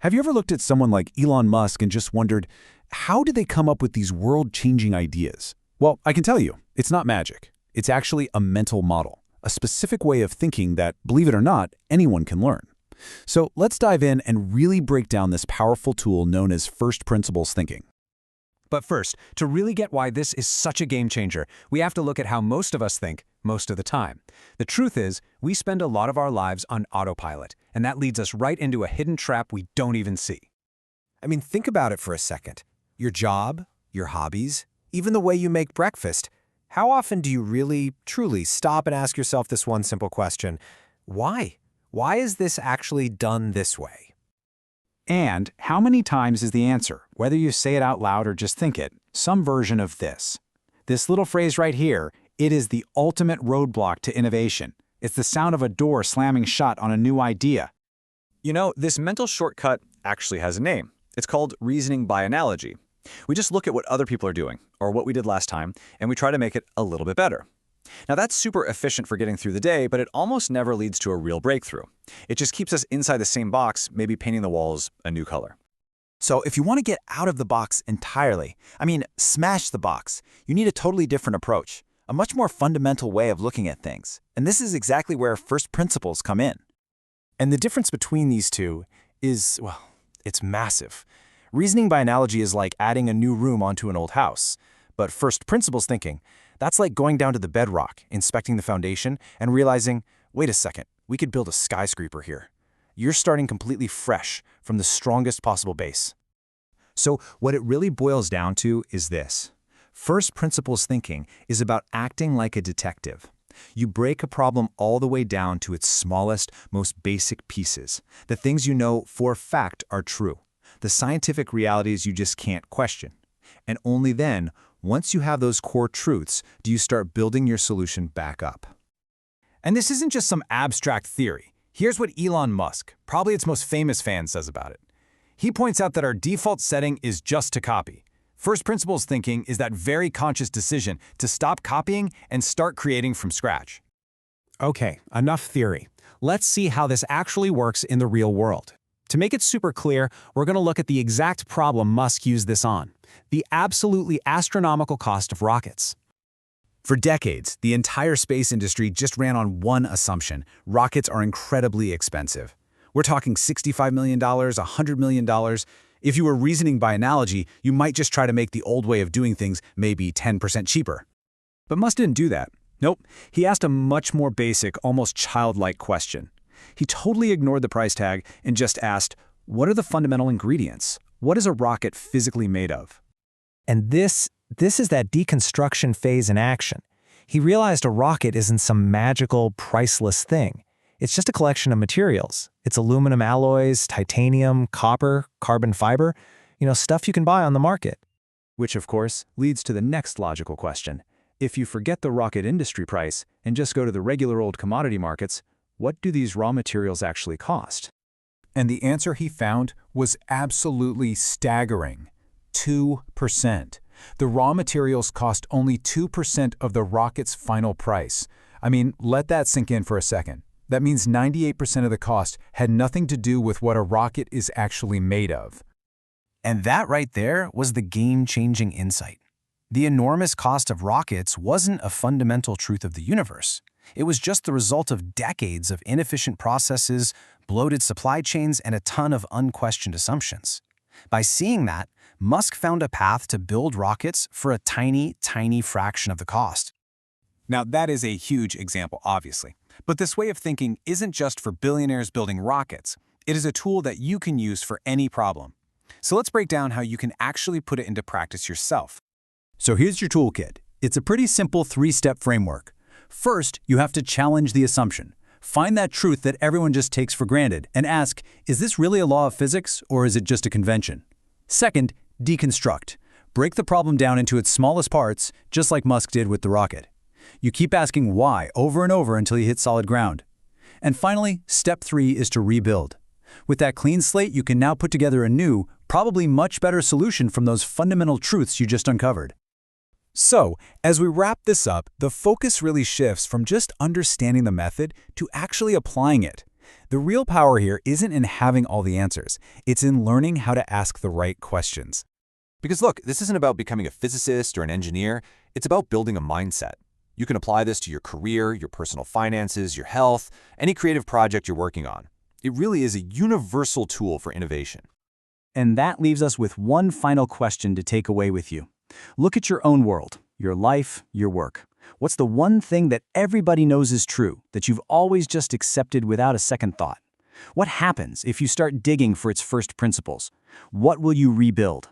Have you ever looked at someone like Elon Musk and just wondered, how did they come up with these world-changing ideas? Well, I can tell you, it's not magic. It's actually a mental model, a specific way of thinking that, believe it or not, anyone can learn. So let's dive in and really break down this powerful tool known as first principles thinking. But first, to really get why this is such a game changer, we have to look at how most of us think most of the time. The truth is, we spend a lot of our lives on autopilot, and that leads us right into a hidden trap we don't even see. I mean, think about it for a second. Your job, your hobbies, even the way you make breakfast. How often do you really, truly stop and ask yourself this one simple question? Why? Why is this actually done this way? And how many times is the answer, whether you say it out loud or just think it, some version of this? This little phrase right here, it is the ultimate roadblock to innovation. It's the sound of a door slamming shut on a new idea. You know, this mental shortcut actually has a name. It's called reasoning by analogy. We just look at what other people are doing, or what we did last time, and we try to make it a little bit better. Now that's super efficient for getting through the day, but it almost never leads to a real breakthrough. It just keeps us inside the same box, maybe painting the walls a new color. So if you want to get out of the box entirely, smash the box, you need a totally different approach, a much more fundamental way of looking at things. And this is exactly where first principles come in. And the difference between these two is, well, it's massive. Reasoning by analogy is like adding a new room onto an old house. But first principles thinking, that's like going down to the bedrock, inspecting the foundation, and realizing, wait a second, we could build a skyscraper here. You're starting completely fresh from the strongest possible base. So what it really boils down to is this. First principles thinking is about acting like a detective. You break a problem all the way down to its smallest, most basic pieces, the things you know for a fact are true, the scientific realities you just can't question. And only then, once you have those core truths, do you start building your solution back up. And this isn't just some abstract theory. Here's what Elon Musk, probably its most famous fan, says about it. He points out that our default setting is just to copy. First principles thinking is that very conscious decision to stop copying and start creating from scratch. Okay, enough theory. Let's see how this actually works in the real world. To make it super clear, we're going to look at the exact problem Musk used this on: the absolutely astronomical cost of rockets. For decades, the entire space industry just ran on one assumption: rockets are incredibly expensive. We're talking $65 million, $100 million. If you were reasoning by analogy, you might just try to make the old way of doing things maybe 10% cheaper. But Musk didn't do that. Nope, he asked a much more basic, almost childlike question. He totally ignored the price tag and just asked, what are the fundamental ingredients? What is a rocket physically made of? And this is that deconstruction phase in action. He realized a rocket isn't some magical, priceless thing. It's just a collection of materials. It's aluminum alloys, titanium, copper, carbon fiber, stuff you can buy on the market. Which, of course, leads to the next logical question. If you forget the rocket industry price and just go to the regular old commodity markets, what do these raw materials actually cost? And the answer he found was absolutely staggering. 2%. The raw materials cost only 2% of the rocket's final price. Let that sink in for a second. That means 98% of the cost had nothing to do with what a rocket is actually made of. And that right there was the game-changing insight. The enormous cost of rockets wasn't a fundamental truth of the universe. It was just the result of decades of inefficient processes, bloated supply chains, and a ton of unquestioned assumptions. By seeing that, Musk found a path to build rockets for a tiny, tiny fraction of the cost. Now, that is a huge example, obviously. But this way of thinking isn't just for billionaires building rockets. It is a tool that you can use for any problem. So let's break down how you can actually put it into practice yourself. So here's your toolkit. It's a pretty simple 3-step framework. First, you have to challenge the assumption. Find that truth that everyone just takes for granted and ask, is this really a law of physics or is it just a convention? Second, deconstruct. Break the problem down into its smallest parts, just like Musk did with the rocket. You keep asking why over and over until you hit solid ground. And finally, step 3 is to rebuild. With that clean slate, you can now put together a new, probably much better solution from those fundamental truths you just uncovered. So, as we wrap this up, the focus really shifts from just understanding the method to actually applying it. The real power here isn't in having all the answers. It's in learning how to ask the right questions. Because look, this isn't about becoming a physicist or an engineer. It's about building a mindset. You can apply this to your career, your personal finances, your health, any creative project you're working on. It really is a universal tool for innovation. And that leaves us with one final question to take away with you. Look at your own world, your life, your work. What's the one thing that everybody knows is true, that you've always just accepted without a second thought? What happens if you start digging for its first principles? What will you rebuild?